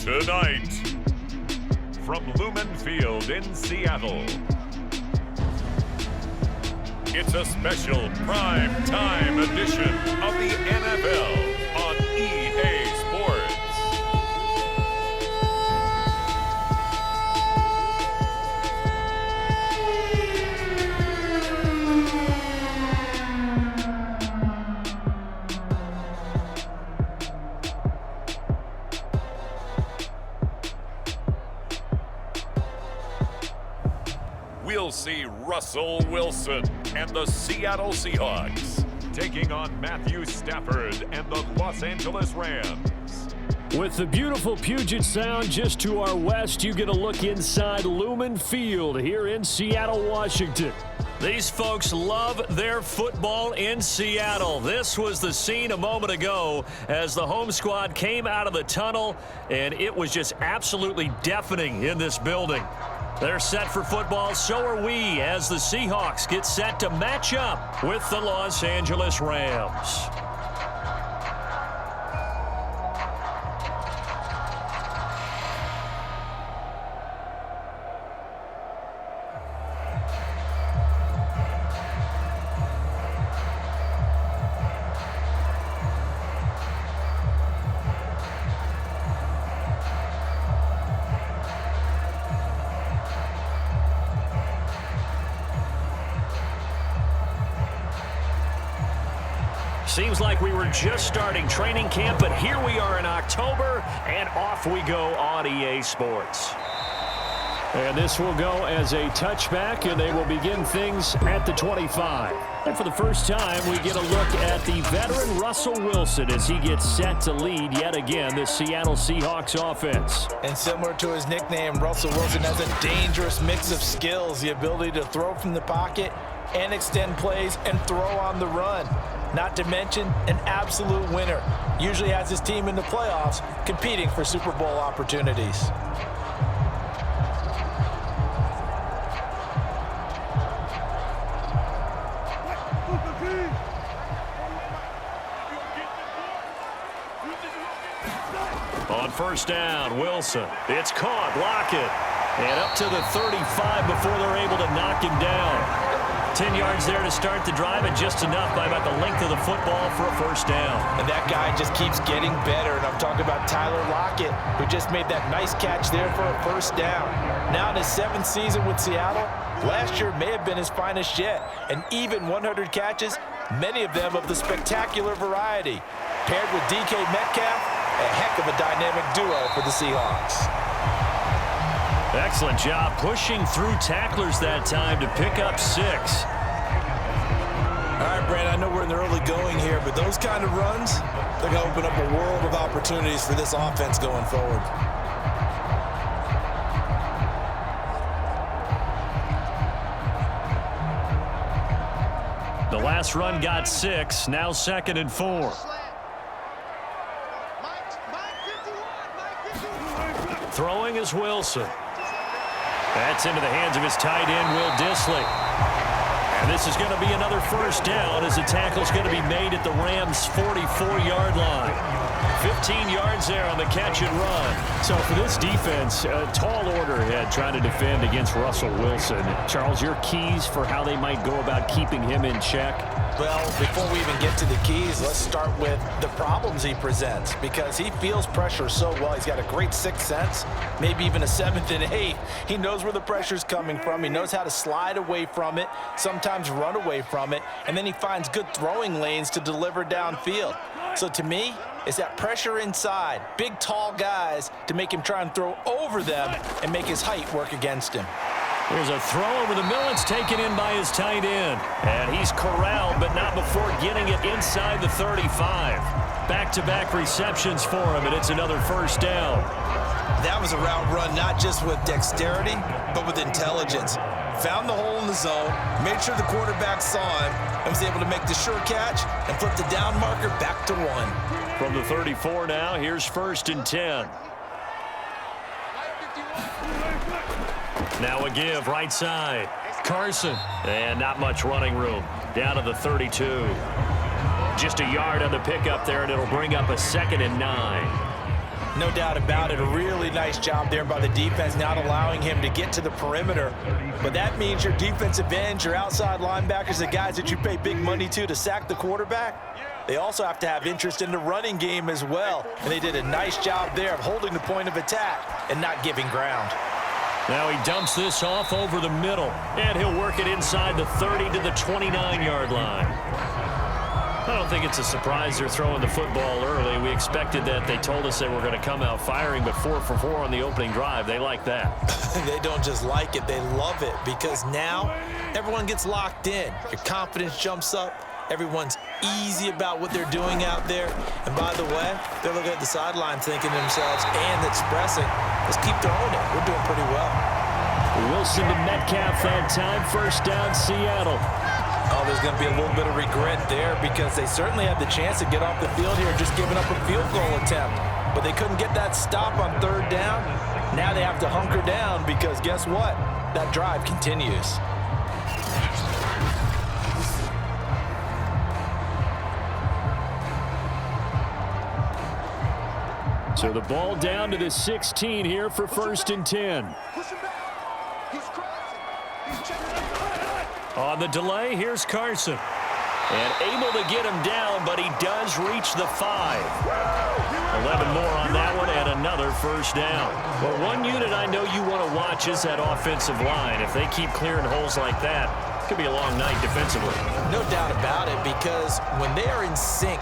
Tonight, from Lumen Field in Seattle, it's a special prime time edition of the NFL on EA Sports. We'll see Russell Wilson and the Seattle Seahawks taking on Matthew Stafford and the Los Angeles Rams. With the beautiful Puget Sound just to our west, you get a look inside Lumen Field here in Seattle, Washington. These folks love their football in Seattle. This was the scene a moment ago as the home squad came out of the tunnel, and it was just absolutely deafening in this building. They're set for football, so are we, as the Seahawks get set to match up with the Los Angeles Rams. Seems like we were just starting training camp, but here we are in October, and off we go on EA Sports. And this will go as a touchback, and they will begin things at the 25. And for the first time, we get a look at the veteran Russell Wilson as he gets set to lead yet again the Seattle Seahawks offense. And similar to his nickname, Russell Wilson has a dangerous mix of skills, the ability to throw from the pocket and extend plays and throw on the run. Not to mention an absolute winner. Usually has his team in the playoffs competing for Super Bowl opportunities. On first down, Wilson. It's caught, Lockett. And up to the 35 before they're able to knock him down. 10 yards there to start the drive, and just enough by about the length of the football for a first down. And that guy just keeps getting better, and I'm talking about Tyler Lockett, who just made that nice catch there for a first down. Now in his 7th season with Seattle, last year may have been his finest yet, and even 100 catches, many of them of the spectacular variety. Paired with DK Metcalf, a heck of a dynamic duo for the Seahawks. Excellent job pushing through tacklers that time to pick up 6. All right, Brad, I know we're in the early going here, but those kind of runs, they're going to open up a world of opportunities for this offense going forward. The last run got 6, now 2nd and 4. Throwing is Wilson. That's into the hands of his tight end, Will Dissly. And this is going to be another first down as the tackle's going to be made at the Rams' 44-yard line. 15 yards there on the catch and run. So for this defense, a tall order ahead trying to defend against Russell Wilson. Charles, your keys for how they might go about keeping him in check? Well, before we even get to the keys, let's start with the problems he presents, because he feels pressure so well. He's got a great 6th sense, maybe even a 7th and 8th. He knows where the pressure's coming from. He knows how to slide away from it, sometimes run away from it, and then he finds good throwing lanes to deliver downfield. So to me, it's that pressure inside, big, tall guys to make him try and throw over them and make his height work against him. There's a throw over the middle. It's taken in by his tight end. And he's corralled, but not before getting it inside the 35. Back-to-back receptions for him, and it's another first down. That was a route run not just with dexterity, but with intelligence. Found the hole in the zone, made sure the quarterback saw him, and was able to make the sure catch and flip the down marker back to 1. From the 34 now, here's 1st and 10. Now a give, right side. Carson. And not much running room. Down to the 32. Just a yard on the pickup there, and it'll bring up a 2nd and 9. No doubt about it. A really nice job there by the defense, not allowing him to get to the perimeter. But that means your defensive ends, your outside linebackers, the guys that you pay big money to sack the quarterback, they also have to have interest in the running game as well. And they did a nice job there of holding the point of attack and not giving ground. Now he dumps this off over the middle, and he'll work it inside the 30 to the 29-yard line. I don't think it's a surprise they're throwing the football early. We expected that. They told us they were going to come out firing, but 4 for 4 on the opening drive. They like that. They don't just like it, they love it, because now everyone gets locked in. Your confidence jumps up. Everyone's easy about what they're doing out there. And by the way, they're looking at the sideline thinking to themselves and expressing, let's keep throwing it. We're doing pretty well. Wilson to Metcalf that time. First down, Seattle. Oh, there's going to be a little bit of regret there because they certainly had the chance to get off the field here just giving up a field goal attempt. But they couldn't get that stop on third down. Now they have to hunker down because guess what? That drive continues. So the ball down to the 16 here for 1st and 10. On the delay, here's Carson. And able to get him down, but he does reach the 5. 11 more on that one and another first down. Well, one unit I know you want to watch is that offensive line. If they keep clearing holes like that, it could be a long night defensively. No doubt about it, because when they are in sync,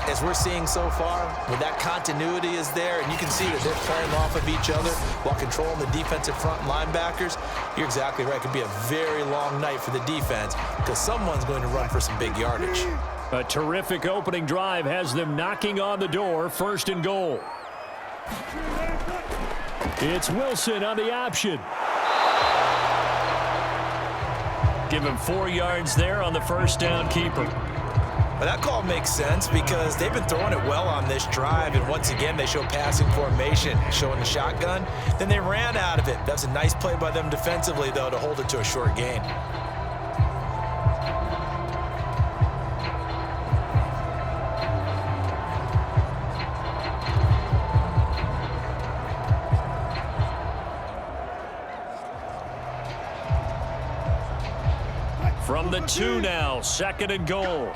as we're seeing so far, when that continuity is there and you can see that they're playing off of each other while controlling the defensive front linebackers, you're exactly right. It could be a very long night for the defense because someone's going to run for some big yardage. A terrific opening drive has them knocking on the door. 1st and goal. It's Wilson on the option. Give him 4 yards there on the first down keeper. Well, that call makes sense because they've been throwing it well on this drive, and once again they show passing formation, showing the shotgun. Then they ran out of it. That's a nice play by them defensively, though, to hold it to a short gain. From the 2 now, 2nd and goal.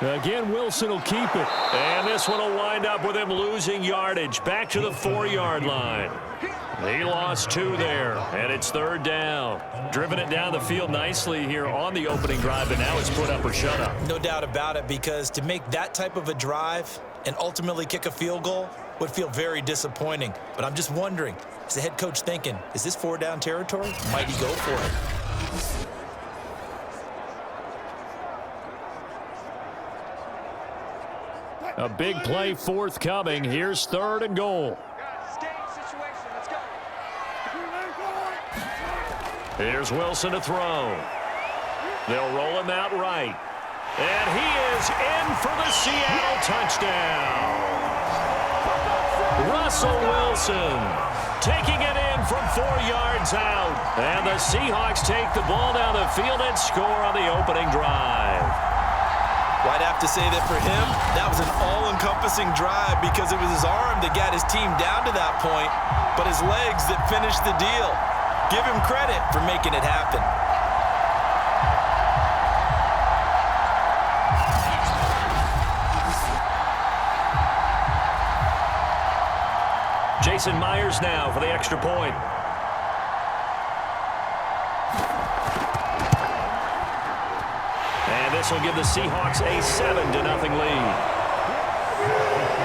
Again, Wilson will keep it. And this one will wind up with him losing yardage. Back to the 4-yard line. He lost 2 there, and it's 3rd down. Driven it down the field nicely here on the opening drive, and now it's put up or shut up. No doubt about it, because to make that type of a drive and ultimately kick a field goal would feel very disappointing. But I'm just wondering, is the head coach thinking, is this 4-down territory? Might he go for it? A big play forthcoming. Here's 3rd and goal. Here's Wilson to throw. They'll roll him out right. And he is in for the Seattle touchdown. Russell Wilson taking it in from 4 yards out. And the Seahawks take the ball down the field and score on the opening drive. Well, I'd have to say that for him, that was an all-encompassing drive because it was his arm that got his team down to that point, but his legs that finished the deal. Give him credit for making it happen. Jason Myers now for the extra point. This will give the Seahawks a 7-0 lead.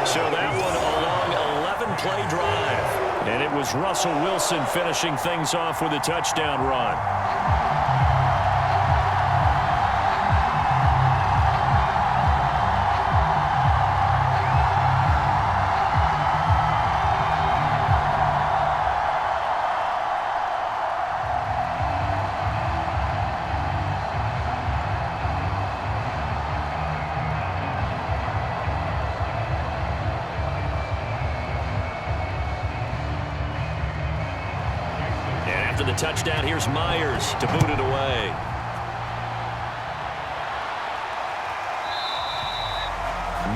So that one a long 11-play drive. And it was Russell Wilson finishing things off with a touchdown run. The touchdown, here's Myers to boot it away.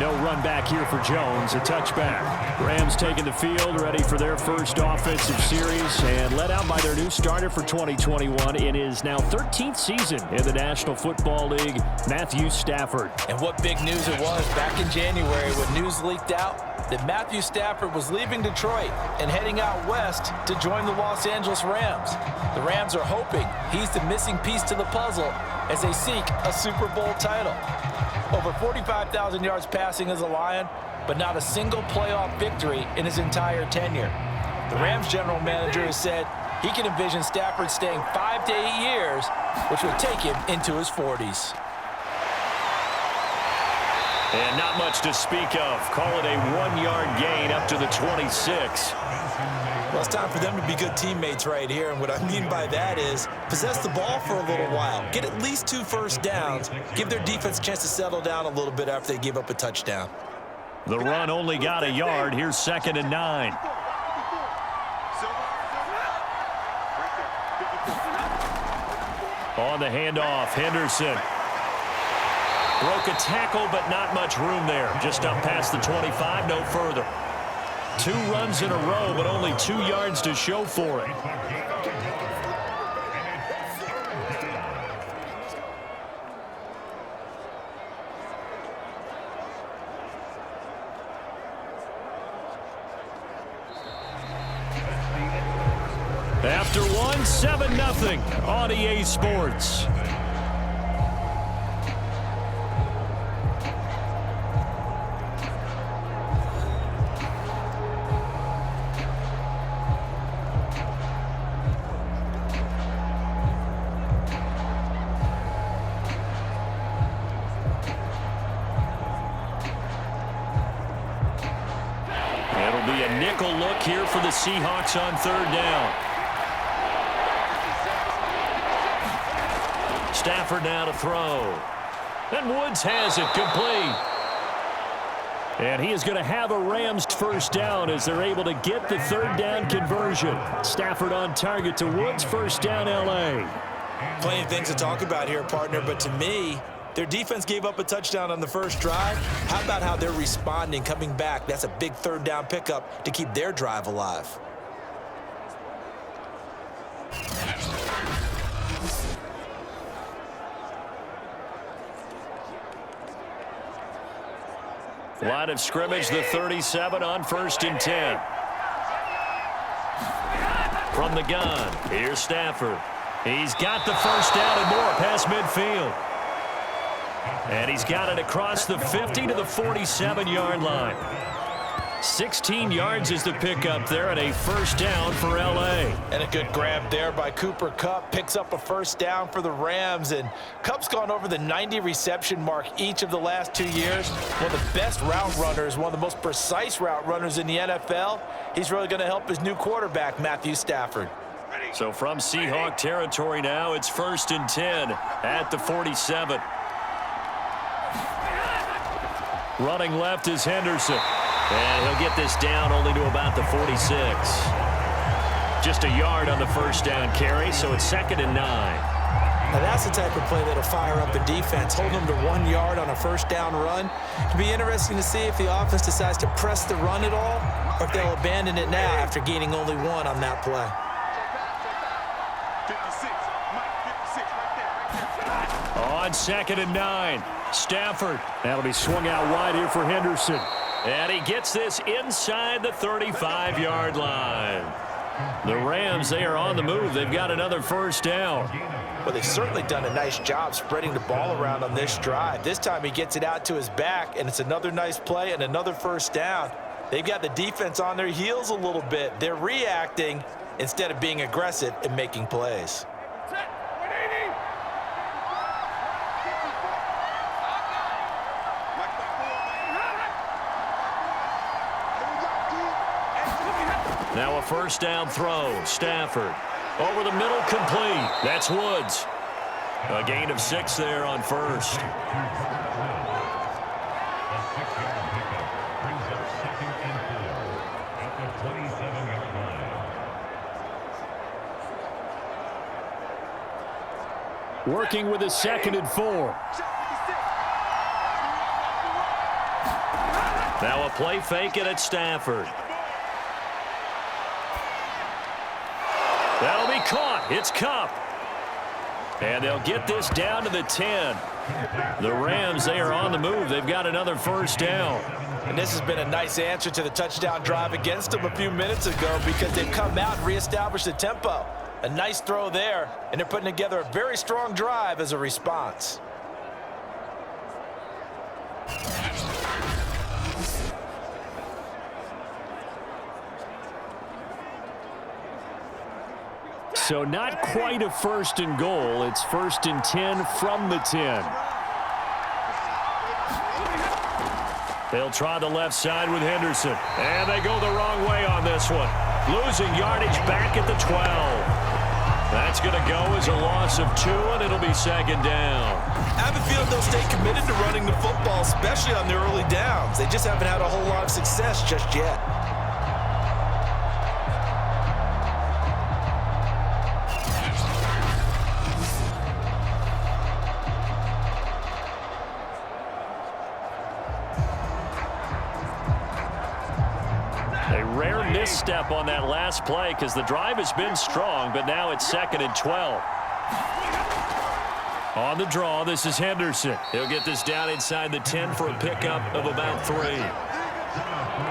no run back here for Jones. A touchback. Rams taking the field, ready for their first offensive series, and led out by their new starter for 2021 in his now 13th season in the National Football League, Matthew Stafford. And what big news it was back in January when news leaked out that Matthew Stafford was leaving Detroit and heading out west to join the Los Angeles Rams. The Rams are hoping he's the missing piece to the puzzle as they seek a Super Bowl title. Over 45,000 yards passing as a Lion, but not a single playoff victory in his entire tenure. The Rams general manager has said he can envision Stafford staying 5 to 8 years, which would take him into his 40s. And not much to speak of. Call it a 1-yard gain up to the 26. Well, it's time for them to be good teammates right here, and what I mean by that is possess the ball for a little while, get at least 2 first downs, give their defense a chance to settle down a little bit after they give up a touchdown. The run only got a yard. Here's 2nd and 9. On the handoff, Henderson. Broke a tackle, but not much room there. Just up past the 25, no further. 2 runs in a row, but only 2 yards to show for it. After one, 7-0 on EA Sports. It'll be a nickel look here for the Seahawks on 3rd down. Stafford now to throw. And Woods has it complete. And he is going to have a Rams first down as they're able to get the 3rd down conversion. Stafford on target to Woods, first down LA. Plenty of things to talk about here, partner, but to me, their defense gave up a touchdown on the first drive. How about how they're responding, coming back? That's a big 3rd down pickup to keep their drive alive. Line of scrimmage, the 37 on 1st and 10. From the gun, here's Stafford. He's got the first down and more past midfield. And he's got it across the 50 to the 47-yard line. 16 yards is the pickup there, and a first down for L.A. And a good grab there by Cooper Kupp. Picks up a first down for the Rams. And Kupp's gone over the 90 reception mark each of the last 2 years. One of the best route runners, one of the most precise route runners in the NFL. He's really going to help his new quarterback, Matthew Stafford. So from Seahawk territory now, it's 1st and 10 at the 47. Running left is Henderson. And he'll get this down only to about the 46. Just a yard on the first down carry, so it's 2nd and 9. Now that's the type of play that'll fire up a defense. Hold them to 1 yard on a first down run. It'll be interesting to see if the offense decides to press the run at all, or if they'll abandon it now after gaining only 1 on that play. On 2nd and 9, Stafford. That'll be swung out wide here for Henderson. And he gets this inside the 35-yard line. The Rams, they are on the move. They've got another first down. Well, they've certainly done a nice job spreading the ball around on this drive. This time he gets it out to his back, and it's another nice play and another first down. They've got the defense on their heels a little bit. They're reacting instead of being aggressive and making plays. Now a first down throw. Stafford over the middle, complete. That's Woods. A gain of 6 there on first. Working with a 2nd and 4. Now a play fake it at Stafford. That'll be caught. It's Kupp. And they'll get this down to the 10. The Rams, they are on the move. They've got another first down. And this has been a nice answer to the touchdown drive against them a few minutes ago because they've come out and reestablished the tempo. A nice throw there, and they're putting together a very strong drive as a response. So not quite a first and goal. It's 1st and 10 from the 10. They'll try the left side with Henderson. And they go the wrong way on this one. Losing yardage back at the 12. That's going to go as a loss of 2, and it'll be second down. I have a feeling they'll stay committed to running the football, especially on the early downs. They just haven't had a whole lot of success just yet. Misstep on that last play because the drive has been strong, but now it's 2nd and 12. On the draw, this is Henderson. He'll get this down inside the 10 for a pickup of about 3.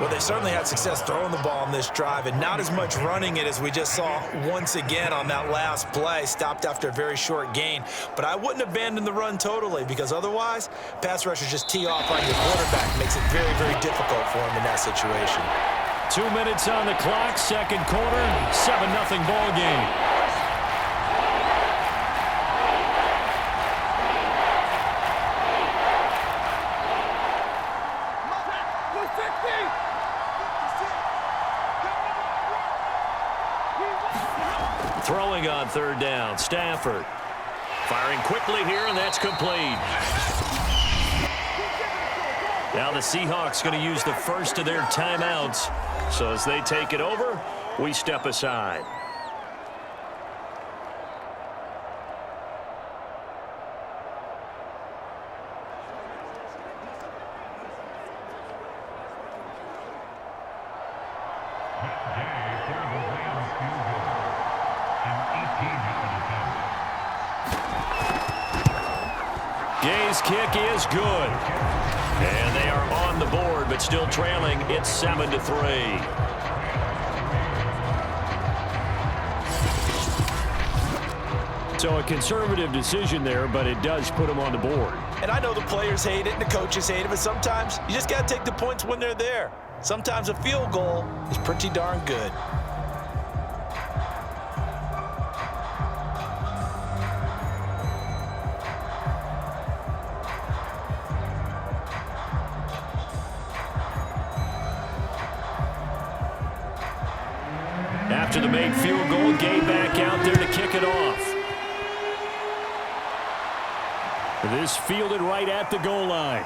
Well, they certainly had success throwing the ball on this drive and not as much running it as we just saw once again on that last play. Stopped after a very short gain. But I wouldn't abandon the run totally because otherwise, pass rushers just tee off on your quarterback. Makes it very, very difficult for him in that situation. 2 minutes on the clock, second quarter, 7-0 ball game. Throwing on 3rd down, Stafford. Firing quickly here, and that's complete. Now the Seahawks going to use the first of their timeouts. So as they take it over, we step aside. Gay's kick is good. And they are on the board, but still trailing. It's 7-3. So a conservative decision there, but it does put them on the board. And I know the players hate it and the coaches hate it, but sometimes you just got to take the points when they're there. Sometimes a field goal is pretty darn good. After the made field goal, Gay back out there to kick it off. This fielded right at the goal line.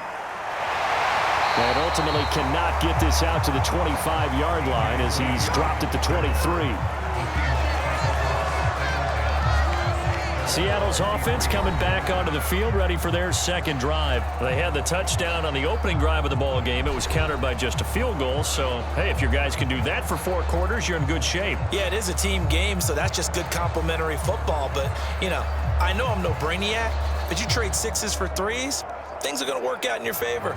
And ultimately cannot get this out to the 25-yard line as he's dropped at the 23. Seattle's offense coming back onto the field, ready for their second drive. They had the touchdown on the opening drive of the ball game. It was countered by just a field goal. So, hey, if your guys can do that for 4 quarters, you're in good shape. Yeah, it is a team game, so that's just good complimentary football. But, you know, I know I'm no brainiac, but you trade 6s for 3s, things are going to work out in your favor.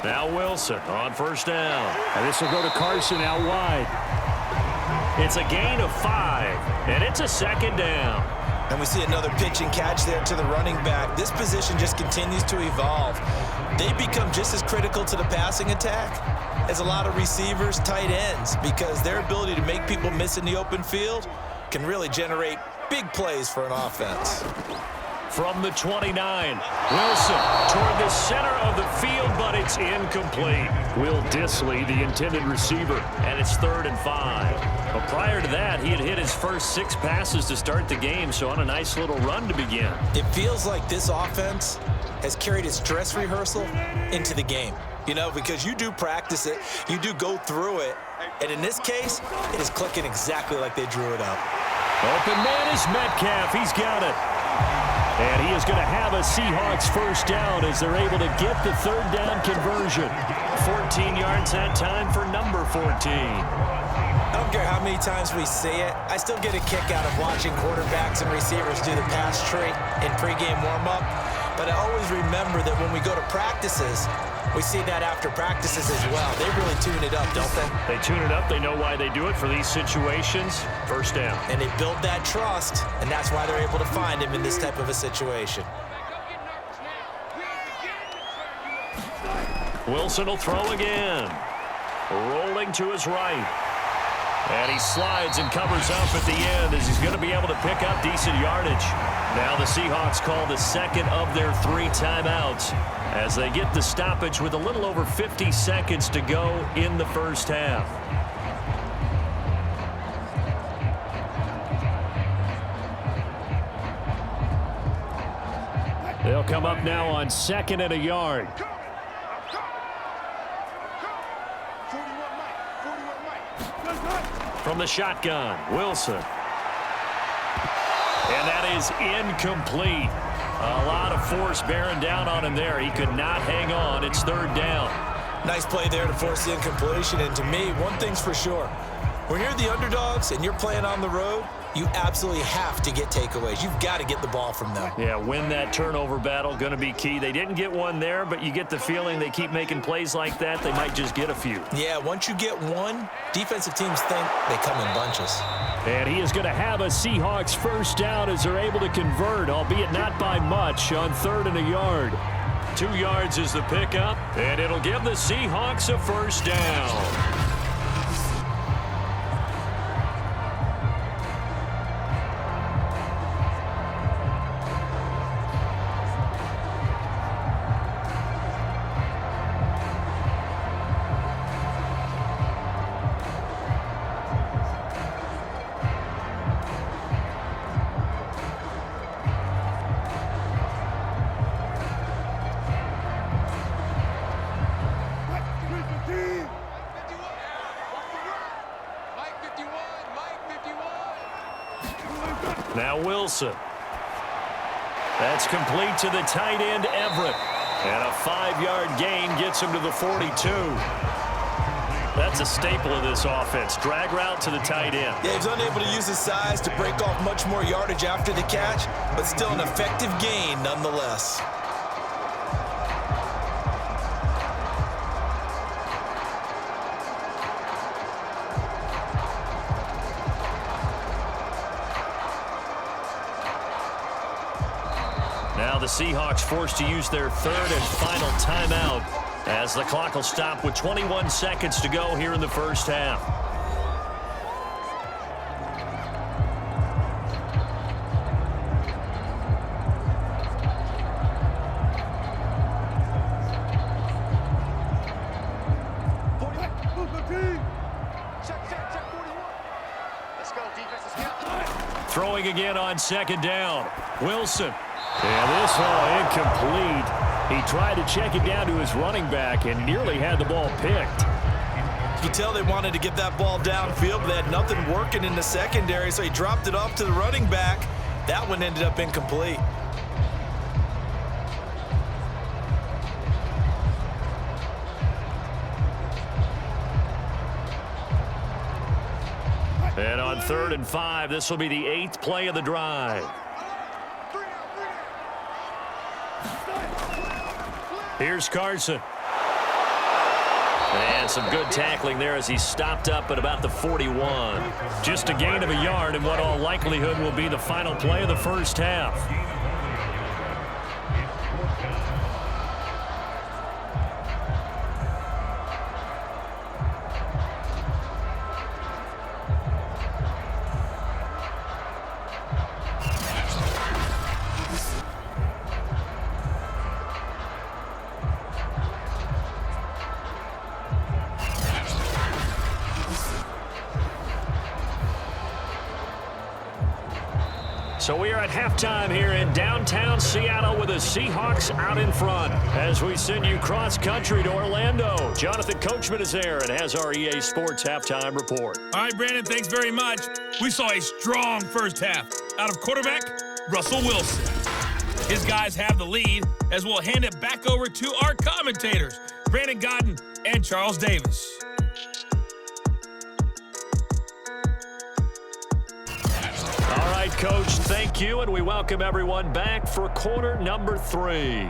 Now Wilson on first down. And this will go to Carson out wide. It's a gain of 5, and it's a second down. And we see another pitch and catch there to the running back. This position just continues to evolve. They become just as critical to the passing attack as a lot of receivers, tight ends, because their ability to make people miss in the open field can really generate big plays for an offense. From the 29, Wilson toward the center of the field, but it's incomplete. Will Dissly, the intended receiver, and it's 3rd and 5. But prior to that, he had hit his first 6 passes to start the game, so on a nice little run to begin. It feels like this offense has carried its dress rehearsal into the game. You know, because you do practice it, you do go through it, and in this case, it is clicking exactly like they drew it up. Open man is Metcalf. He's got it. And he is going to have a Seahawks first down as they're able to get the third down conversion. 14 yards that time for number 14. I don't care how many times we say it, I still get a kick out of watching quarterbacks and receivers do the pass tree in pregame warm-up. But I always remember that when we go to practices, we see that after practices as well. They really tune it up, don't they? They tune it up. They know why they do it for these situations. First down. And they build that trust, and that's why they're able to find him in this type of a situation. Wilson will throw again. Rolling to his right. And he slides and covers up at the end as he's going to be able to pick up decent yardage. Now the Seahawks call the second of their 3 timeouts as they get the stoppage with a little over 50 seconds to go in the first half. They'll come up now on 2nd and a yard. From the shotgun, Wilson. And that is incomplete. A lot of force bearing down on him there. He could not hang on. It's 3rd down. Nice play there to force the incompletion. And to me, one thing's for sure. When you're the underdogs and you're playing on the road, you absolutely have to get takeaways. You've got to get the ball from them. Yeah, win that turnover battle, going to be key. They didn't get one there, but you get the feeling they keep making plays like that, they might just get a few. Yeah, once you get one, defensive teams think they come in bunches. And he is going to have a Seahawks first down as they're able to convert, albeit not by much, on 3rd and a yard. 2 yards is the pickup, and it'll give the Seahawks a first down. Now Wilson. That's complete to the tight end, Everett. And a 5-yard gain gets him to the 42. That's a staple of this offense. Drag route to the tight end. Yeah, he's unable to use his size to break off much more yardage after the catch, but still an effective gain nonetheless. Now the Seahawks forced to use their 3rd and final timeout as the clock will stop with 21 seconds to go here in the first half. Throwing again on 2nd down. Wilson. And this all incomplete. He tried to check it down to his running back and nearly had the ball picked. You can tell they wanted to get that ball downfield, but they had nothing working in the secondary, so he dropped it off to the running back. That one ended up incomplete. And on 3rd and 5, this will be the 8th play of the drive. Here's Carson. And some good tackling there as he stopped up at about the 41. Just a gain of a yard in what all likelihood will be the final play of the first half. So we are at halftime here in downtown Seattle with the Seahawks out in front. As we send you cross-country to Orlando, Jonathan Coachman is there and has our EA Sports halftime report. All right, Brandon, thanks very much. We saw a strong first half out of quarterback Russell Wilson. His guys have the lead as we'll hand it back over to our commentators, Brandon Godden and Charles Davis. All right, Coach, thank you, and we welcome everyone back for quarter number 3.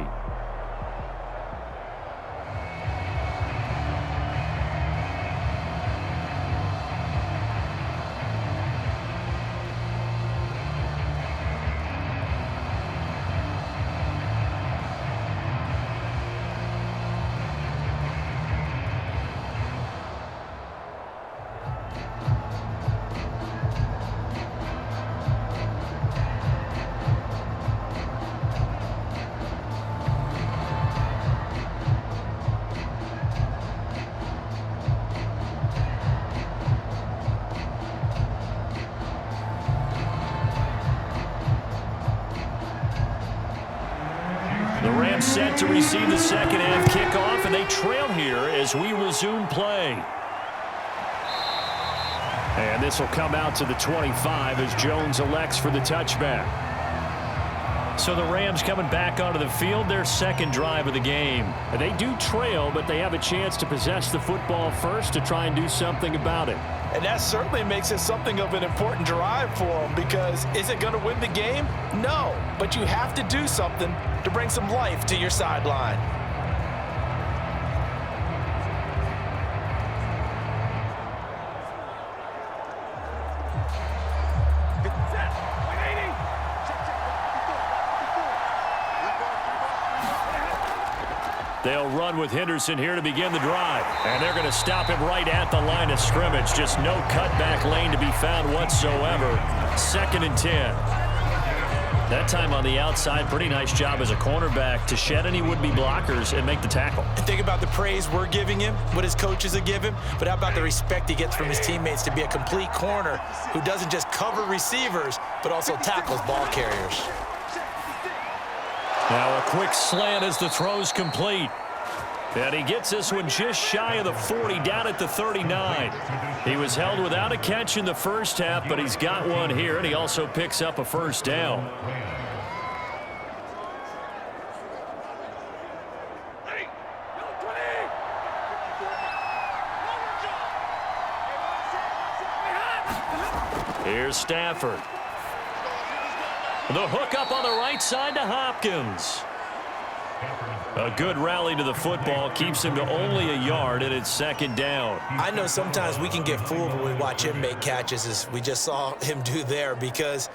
Set to receive the second half kickoff, and they trail here as we resume play. And this will come out to the 25 as Jones elects for the touchback. So the Rams coming back onto the field, their second drive of the game. They do trail, but they have a chance to possess the football first to try and do something about it. And that certainly makes it something of an important drive for them, because is it going to win the game? No, but you have to do something to bring some life to your sideline. They'll run with Henderson here to begin the drive. And they're going to stop him right at the line of scrimmage. Just no cutback lane to be found whatsoever. 2nd and 10. That time on the outside, pretty nice job as a cornerback to shed any would-be blockers and make the tackle. And think about the praise we're giving him, what his coaches are giving, but how about the respect he gets from his teammates to be a complete corner who doesn't just cover receivers, but also tackles ball carriers. Now a quick slant as the throw's complete. And he gets this one just shy of the 40, down at the 39. He was held without a catch in the first half, but he's got one here, and he also picks up a first down. Here's Stafford. The hook up on the right side to Hopkins. A good rally to the football keeps him to only a yard, and it's 2nd down. I know sometimes we can get fooled when we watch him make catches, as we just saw him do there, because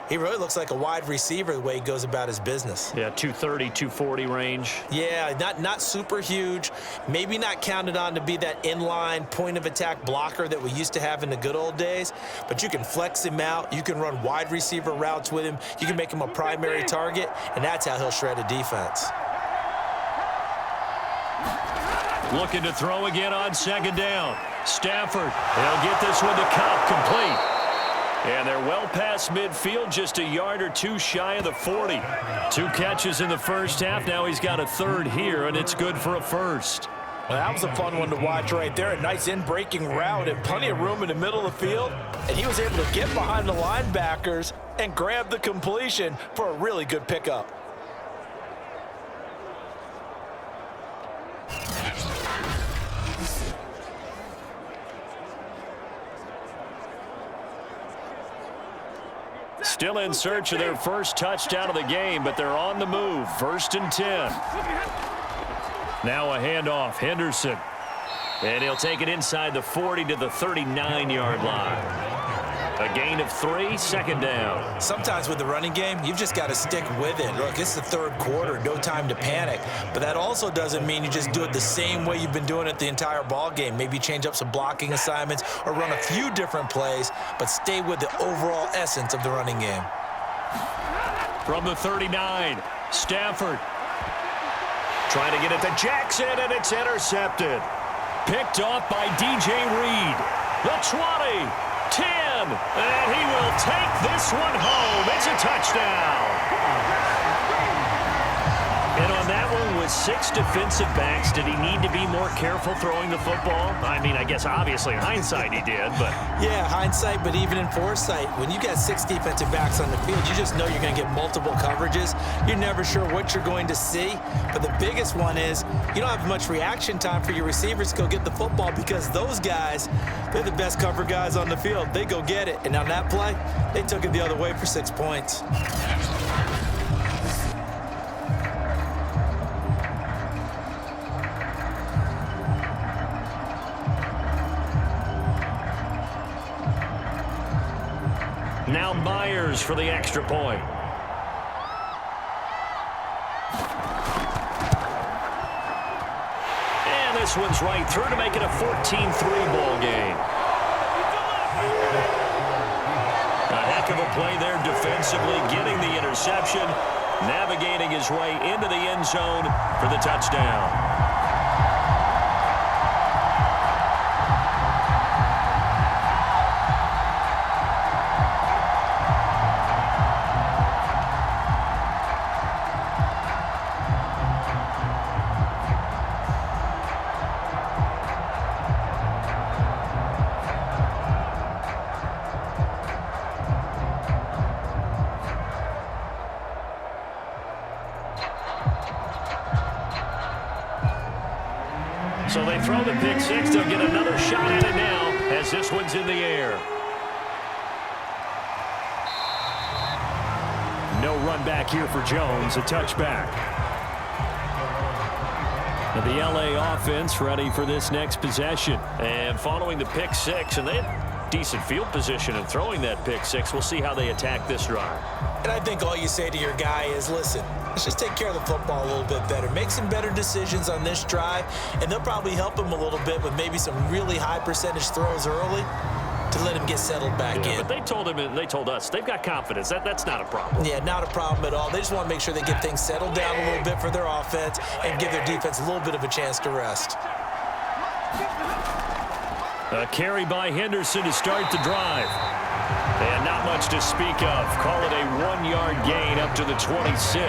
he really looks like a wide receiver the way he goes about his business. Yeah, 230, 240 range. Yeah, not super huge. Maybe not counted on to be that inline point-of-attack blocker that we used to have in the good old days, but you can flex him out. You can run wide receiver routes with him. You can make him a primary target, and that's how he'll shred a defense. Looking to throw again on 2nd down. Stafford, they'll get this one to Kupp, complete. And they're well past midfield, just a yard or two shy of the 40. 2 catches in the first half. Now he's got a third here, and it's good for a first. Well, that was a fun one to watch right there. A nice in-breaking route and plenty of room in the middle of the field. And he was able to get behind the linebackers and grab the completion for a really good pickup. Still in search of their first touchdown of the game, but they're on the move. 1st and 10. Now a handoff. Henderson. And he'll take it inside the 40 to the 39-yard line. A gain of 3, 2nd down. Sometimes with the running game, you've just got to stick with it. Look, it's the 3rd quarter, no time to panic. But that also doesn't mean you just do it the same way you've been doing it the entire ball game. Maybe change up some blocking assignments or run a few different plays, but stay with the overall essence of the running game. From the 39, Stafford trying to get it to Jackson, and it's intercepted. Picked off by DJ Reed. The 20. 10. And he will take this one home. It's a touchdown. And on that one, with 6 defensive backs, did he need to be more careful throwing the football? I mean, I guess obviously in hindsight he did, but... Yeah, hindsight, but even in foresight, when you got 6 defensive backs on the field, you just know you're going to get multiple coverages. You're never sure what you're going to see. But the biggest one is you don't have much reaction time for your receivers to go get the football because those guys, they're the best cover guys on the field. They go get it. And on that play, they took it the other way for 6 points. Now Myers for the extra point. And this one's right through to make it a 14-3 ball game. A heck of a play there defensively, getting the interception, navigating his way into the end zone for the touchdown. So they throw the pick six. They'll get another shot at it now as this one's in the air. No run back here for Jones. A touchback. And the LA offense ready for this next possession. And following the pick six, and they had decent field position in throwing that pick six. We'll see how they attack this drive. And I think all you say to your guy is, listen, let's just take care of the football a little bit better. Make some better decisions on this drive, and they'll probably help him a little bit with maybe some really high percentage throws early to let him get settled back in. But they told him, and they told us, they've got confidence. That's not a problem. Yeah, not a problem at all. They just want to make sure they get things settled down a little bit for their offense and give their defense a little bit of a chance to rest. A carry by Henderson to start the drive. And not much to speak of. Call it a 1-yard gain up to the 26.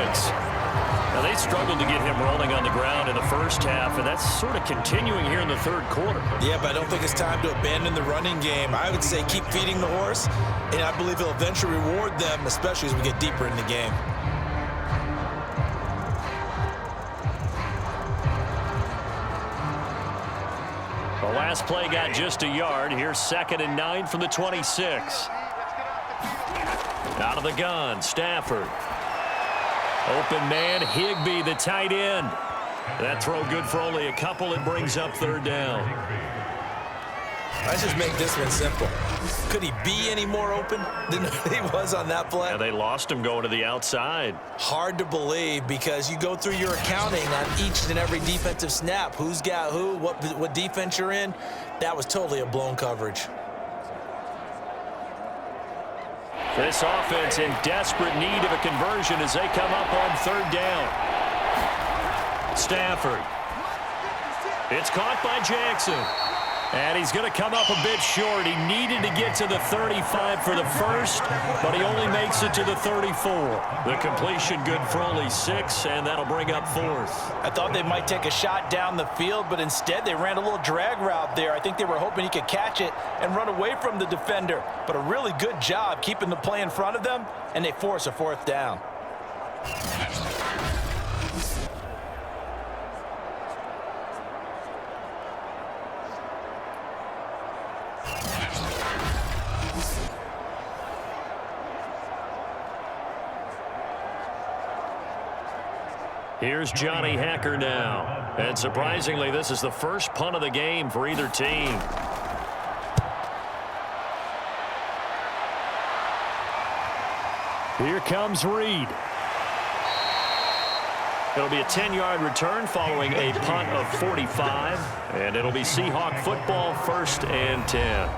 Now, they struggled to get him rolling on the ground in the first half, and that's sort of continuing here in the third quarter. Yeah, but I don't think it's time to abandon the running game. I would say keep feeding the horse, and I believe he'll eventually reward them, especially as we get deeper in the game. The last play got just a yard. Here's 2nd and 9 from the 26. Out of the gun, Stafford. Open man, Higbee, the tight end. That throw good for only a couple. It brings up 3rd down. Let's just make this one simple. Could he be any more open than he was on that play? Yeah, they lost him going to the outside. Hard to believe because you go through your accounting on each and every defensive snap. Who's got who, what defense you're in. That was totally a blown coverage. This offense in desperate need of a conversion as they come up on 3rd down. Stafford. It's caught by Jackson. And he's going to come up a bit short. He needed to get to the 35 for the first, but he only makes it to the 34. The completion good for only 6, and that'll bring up 4th. I thought they might take a shot down the field, but instead they ran a little drag route there. I think they were hoping he could catch it and run away from the defender. But a really good job keeping the play in front of them, and they force a 4th down. Here's Johnny Hacker now. And surprisingly, this is the first punt of the game for either team. Here comes Reed. It'll be a 10-yard return following a punt of 45. And it'll be Seahawk football, 1st and 10.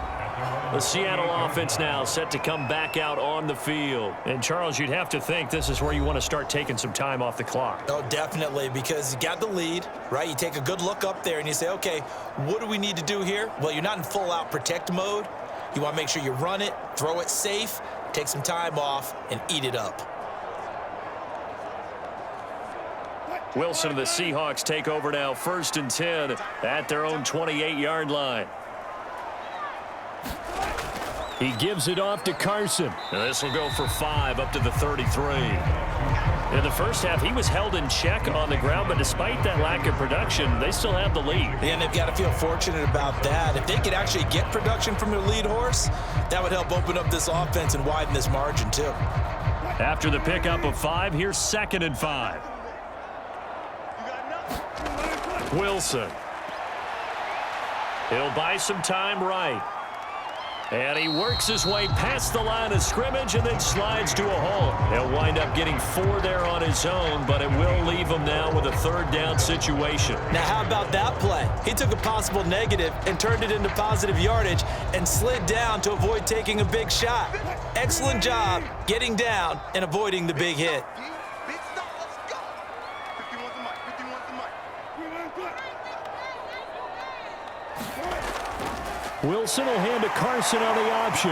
The Seattle offense now set to come back out on the field. And, Charles, you'd have to think this is where you want to start taking some time off the clock. Oh, definitely, because you got the lead, right? You take a good look up there and you say, okay, what do we need to do here? Well, you're not in full-out protect mode. You want to make sure you run it, throw it safe, take some time off, and eat it up. Wilson and the Seahawks take over now, 1st and 10 at their own 28-yard line. He gives it off to Carson. This will go for 5 up to the 33. In the first half, he was held in check on the ground, but despite that lack of production, they still have the lead. And they've got to feel fortunate about that. If they could actually get production from their lead horse, that would help open up this offense and widen this margin too. After the pickup of 5, here's 2nd and 5. Wilson. He'll buy some time right. And he works his way past the line of scrimmage and then slides to a hole. He'll wind up getting 4 there on his own, but it will leave him now with a 3rd down situation. Now, how about that play? He took a possible negative and turned it into positive yardage and slid down to avoid taking a big shot. Excellent job getting down and avoiding the big hit. Wilson will hand to Carson on the option.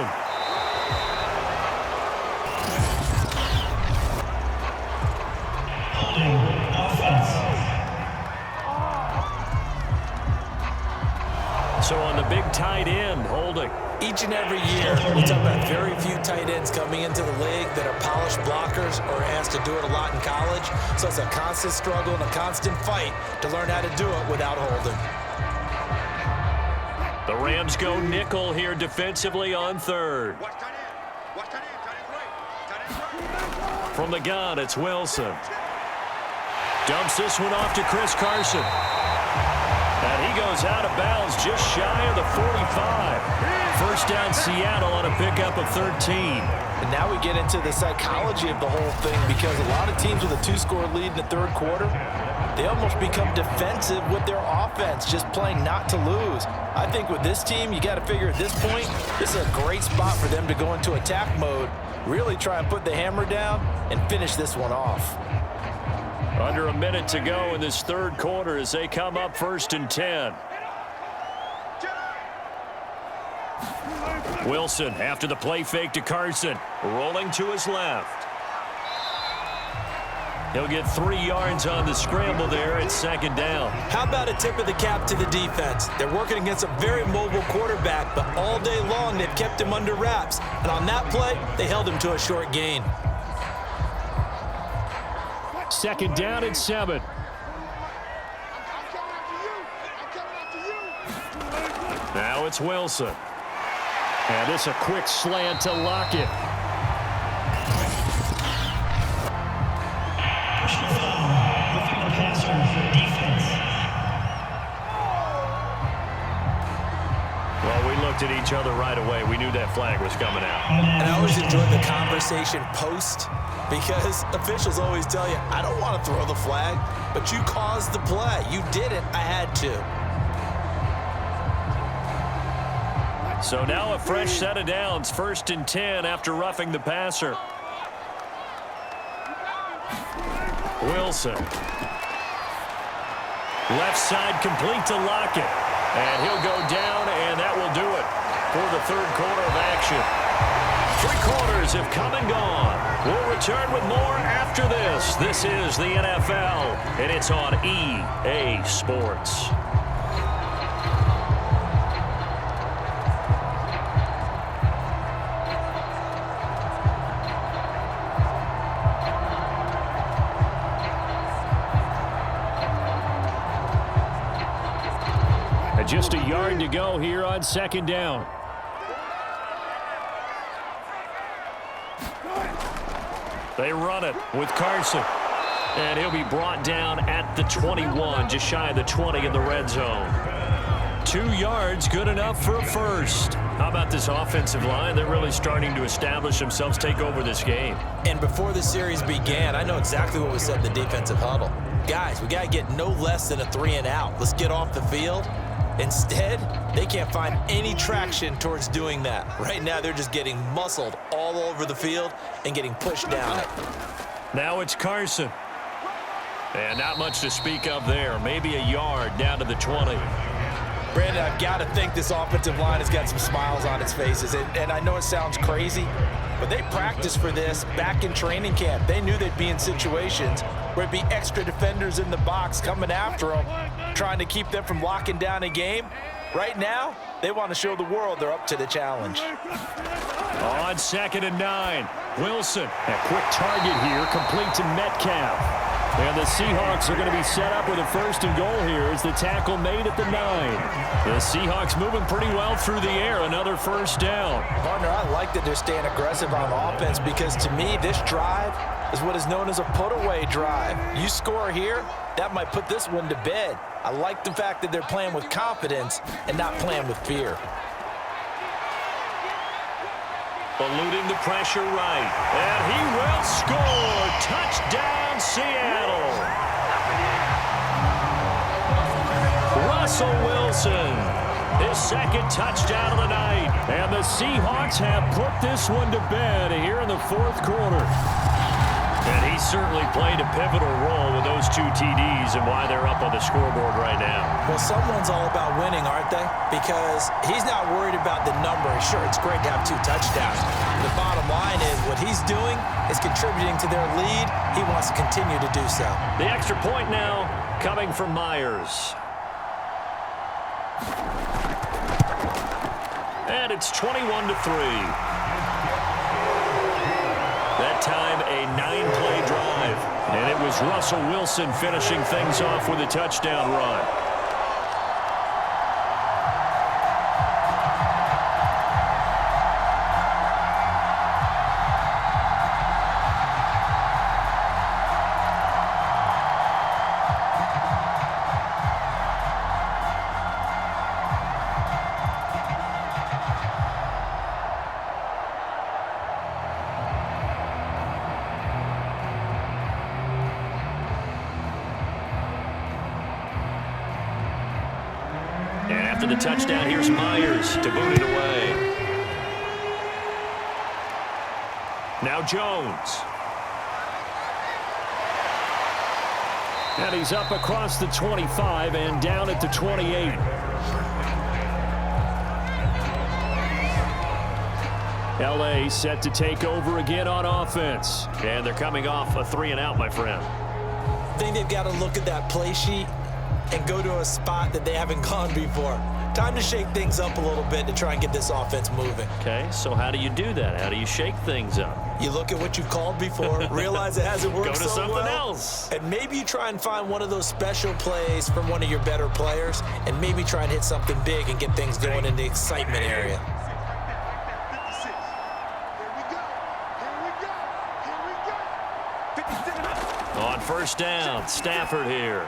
So on the big tight end, holding. Each and every year, we talk about very few tight ends coming into the league that are polished blockers or asked to do it a lot in college. So it's a constant struggle and a constant fight to learn how to do it without holding. The Rams go nickel here defensively on 3rd. From the gun, it's Wilson. Dumps this one off to Chris Carson. And he goes out of bounds just shy of the 45. 1st down Seattle on a pickup of 13. And now we get into the psychology of the whole thing, because a lot of teams with a 2-score lead in the 3rd quarter, they almost become defensive with their offense, just playing not to lose. I think with this team, you got to figure at this point, this is a great spot for them to go into attack mode, really try and put the hammer down and finish this one off. Under a minute to go in this 3rd quarter as they come up 1st and 10. Wilson after the play fake to Carson, rolling to his left. He'll get 3 yards on the scramble there at 2nd down. How about a tip of the cap to the defense? They're working against a very mobile quarterback, but all day long they've kept him under wraps. And on that play, they held him to a short gain. 2nd down and 7. Now it's Wilson. And it's a quick slant to Lockett. Well, we looked at each other right away. We knew that flag was coming out. And I always enjoyed the conversation post, because officials always tell you, I don't want to throw the flag, but you caused the play. You did it. I had to. So now a fresh set of downs, 1st and 10 after roughing the passer. Wilson. Left side complete to Lockett. And he'll go down, and that will do it for the 3rd quarter of action. 3 quarters have come and gone. We'll return with more after this. This is the NFL, and it's on EA Sports. Just a yard to go here on 2nd down. They run it with Carson. And he'll be brought down at the 21, just shy of the 20 in the red zone. 2 yards, good enough for a 1st. How about this offensive line? They're really starting to establish themselves, take over this game. And before the series began, I know exactly what was said in the defensive huddle. Guys, we got to get no less than a 3 and out. Let's get off the field. Instead, they can't find any traction towards doing that. Right now, they're just getting muscled all over the field and getting pushed down it. Now it's Carson. And not much to speak of there. Maybe a yard down to the 20. Brandon, I've got to think this offensive line has got some smiles on its faces. And I know it sounds crazy, but they practiced for this back in training camp. They knew they'd be in situations where it'd be extra defenders in the box coming after them, trying to keep them from locking down a game. Right now, they want to show the world they're up to the challenge. On 2nd and 9, Wilson, a quick target here, complete to Metcalf. And the Seahawks are going to be set up with a 1st and goal here as the tackle made at the 9. The Seahawks moving pretty well through the air. Another 1st down. Partner, I like that they're staying aggressive on offense because to me, this drive is what is known as a put-away drive. You score here, that might put this one to bed. I like the fact that they're playing with confidence and not playing with fear. Eluding the pressure right. And he will score. Touchdown, Seattle. Russell Wilson, his 2nd touchdown of the night. And the Seahawks have put this one to bed here in the 4th quarter. And he certainly played a pivotal role with those 2 TDs and why they're up on the scoreboard right now. Well, someone's all about winning, aren't they? Because he's not worried about the number. Sure, it's great to have 2 touchdowns. The bottom line is what he's doing is contributing to their lead. He wants to continue to do so. The extra point now coming from Myers. And it's 21-3. That time, a 9-play drive. And it was Russell Wilson finishing things off with a touchdown run. After the touchdown, here's Myers to boot it away. Now Jones. And he's up across the 25 and down at the 28. LA set to take over again on offense. And they're coming off a 3-and-out, my friend. I think they've got to look at that play sheet and go to a spot that they haven't gone before. Time to shake things up a little bit to try and get this offense moving. Okay, so how do you do that? How do you shake things up? You look at what you've called before, realize it hasn't worked so well. Go to something else. And maybe you try and find one of those special plays from one of your better players, and maybe try and hit something big and get things going in the excitement area. On 1st down, Stafford here.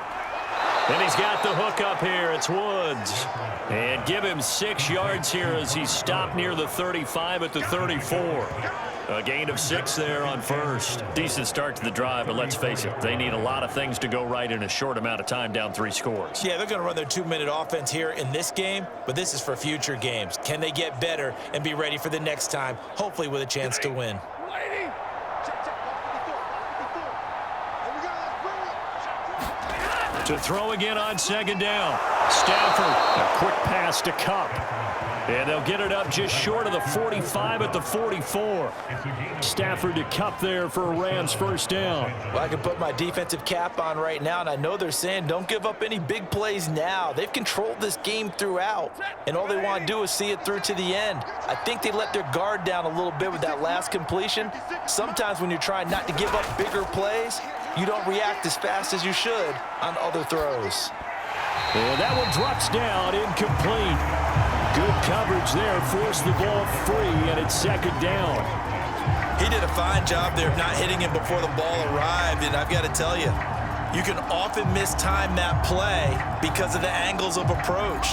And he's got the hook up here. It's Woods. And give him 6 yards here as he's stopped near the 35 at the 34. A gain of 6 there on 1st. Decent start to the drive, but let's face it, they need a lot of things to go right in a short amount of time, down 3 scores. Yeah, they're going to run their 2-minute offense here in this game, but this is for future games. Can they get better and be ready for the next time, hopefully with a chance to win? To throw again on 2nd down. Stafford, a quick pass to Kupp. And they'll get it up just short of the 45 at the 44. Stafford to Kupp there for a Rams 1st down. Well, I can put my defensive cap on right now, and I know they're saying don't give up any big plays now. They've controlled this game throughout, and all they want to do is see it through to the end. I think they let their guard down a little bit with that last completion. Sometimes when you're trying not to give up bigger plays, you don't react as fast as you should on other throws. And that one drops down, incomplete. Good coverage there, forced the ball free, and it's 2nd down. He did a fine job there of not hitting him before the ball arrived, and I've got to tell you, you can often mistime that play because of the angles of approach.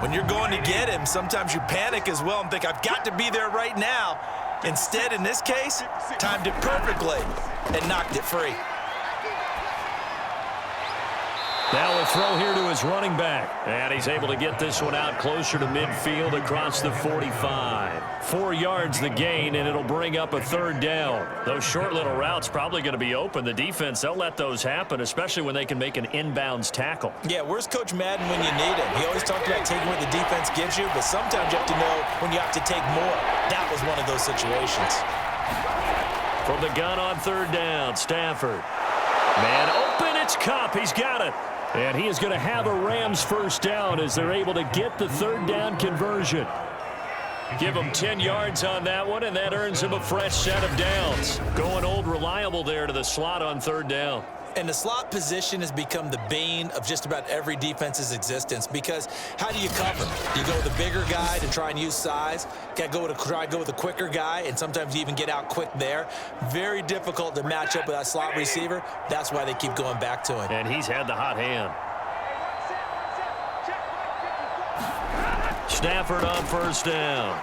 When you're going to get him, sometimes you panic as well and think, I've got to be there right now. Instead, in this case, timed it perfectly and knocked it free. Now a throw here to his running back. And he's able to get this one out closer to midfield across the 45. 4 yards the gain, and it'll bring up a third down. Those short little routes probably going to be open. The defense, they'll let those happen, especially when they can make an inbounds tackle. Yeah, where's Coach Madden when you need him? He always talked about taking what the defense gives you, but sometimes you have to know when you have to take more. That was one of those situations. From the gun on third down, Stafford. Man open, it's Kupp. He's got it. And he is going to have a Rams first down as they're able to get the third down conversion. Give him 10 yards on that one, and that earns him a fresh set of downs. Going old reliable there to the slot on third down. And the slot position has become the bane of just about every defense's existence, because how do you cover? Do you go with a bigger guy to try and use size? Got to try and go with a quicker guy, and sometimes you even get out quick there. Very difficult to match up with that slot receiver. That's why they keep going back to him. And he's had the hot hand. Stafford on first down.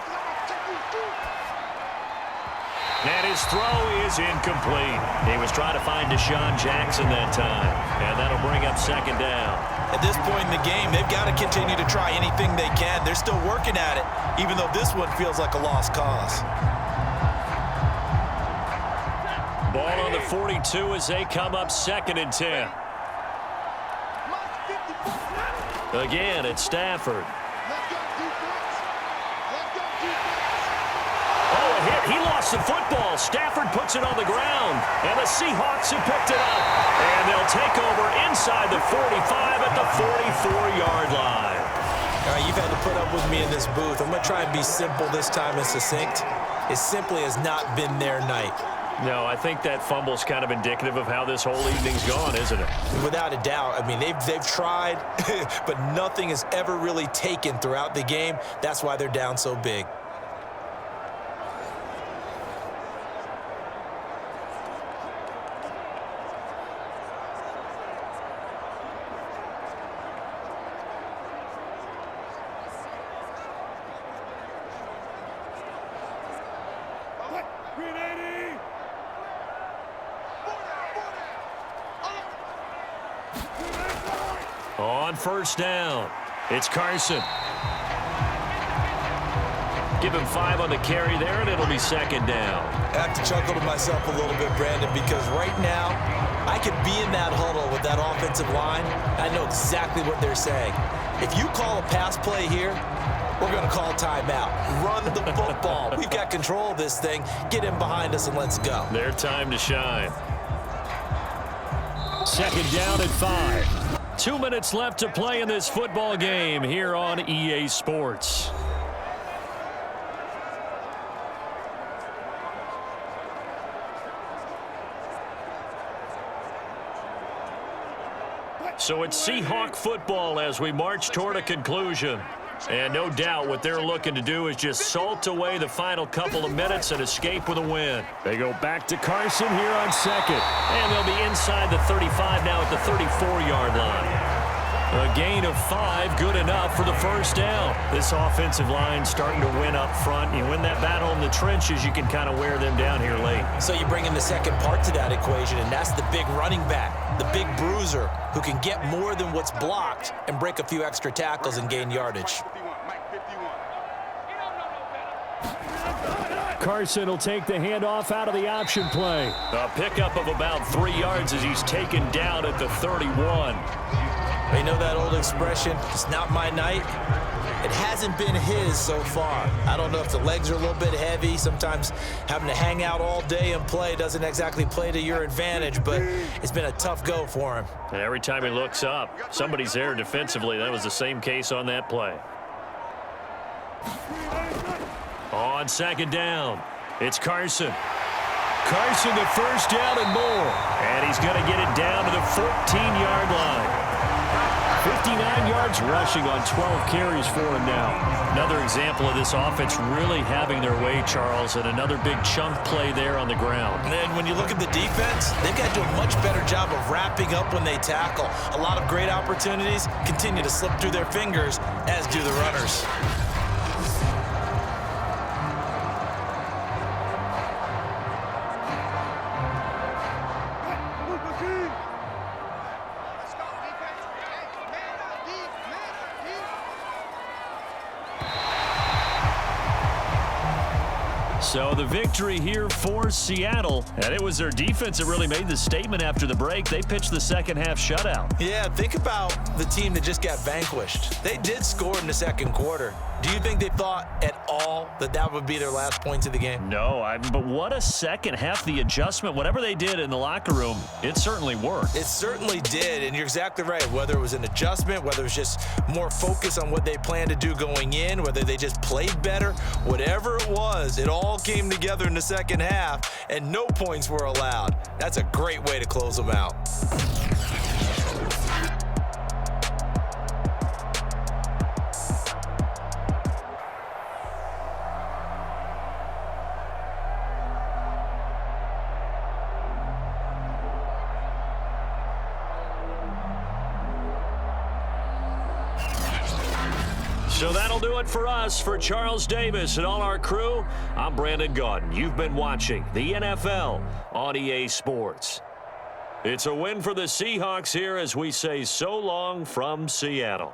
And his throw is incomplete. He was trying to find DeSean Jackson that time. And that'll bring up second down. At this point in the game, they've got to continue to try anything they can. They're still working at it, even though this one feels like a lost cause. Ball on the 42 as they come up 2nd and 10. Again, it's Stafford. He lost the football. Stafford puts it on the ground, and the Seahawks have picked it up. And they'll take over inside the 45 at the 44-yard line. All right, you've had to put up with me in this booth. I'm going to try and be simple this time and succinct. It simply has not been their night. No, I think that fumble's kind of indicative of how this whole evening's gone, isn't it? Without a doubt. I mean, they've tried, but nothing has ever really taken throughout the game. That's why they're down so big. On first down, it's Carson. Give him 5 on the carry there, and it'll be second down. I have to chuckle to myself a little bit, Brandon, because right now I could be in that huddle with that offensive line. I know exactly what they're saying. If you call a pass play here, we're going to call timeout. Run the football. We've got control of this thing. Get in behind us and let's go. Their time to shine. Second down and 5. 2 minutes left to play in this football game here on EA Sports. So it's Seahawk football as we march toward a conclusion. And no doubt what they're looking to do is just salt away the final couple of minutes and escape with a win. They go back to Carson here on second. And they'll be inside the 35 now at the 34-yard line. A gain of 5, good enough for the first down. This offensive line starting to win up front. You win that battle in the trenches, you can kind of wear them down here late. So you bring in the second part to that equation, and that's the big running back, the big bruiser, who can get more than what's blocked and break a few extra tackles and gain yardage. Carson will take the handoff out of the option play. A pickup of about 3 yards as he's taken down at the 31. You know that old expression, it's not my night? It hasn't been his so far. I don't know if the legs are a little bit heavy. Sometimes having to hang out all day and play doesn't exactly play to your advantage, but it's been a tough go for him. And every time he looks up, somebody's there defensively. That was the same case on that play. On second down, it's Carson. Carson the first down and more. And he's going to get it down to the 14-yard line. 59 yards rushing on 12 carries for him now. Another example of this offense really having their way, Charles, and another big chunk play there on the ground. And when you look at the defense, they've got to do a much better job of wrapping up when they tackle. A lot of great opportunities continue to slip through their fingers, as do the runners. So the victory here for Seattle, and it was their defense that really made the statement after the break. They pitched the second half shutout. Yeah, think about the team that just got vanquished. They did score in the second quarter. Do you think they thought at all that that would be their last points of the game? No, but what a second half. The adjustment, whatever they did in the locker room, it certainly worked. It certainly did, and you're exactly right. Whether it was an adjustment, whether it was just more focus on what they planned to do going in, whether they just played better, whatever it was, it all came together in the second half, and no points were allowed. That's a great way to close them out. So that'll do it for us. For Charles Davis and all our crew, I'm Brandon Gaudin. You've been watching the NFL on EA Sports. It's a win for the Seahawks here as we say so long from Seattle.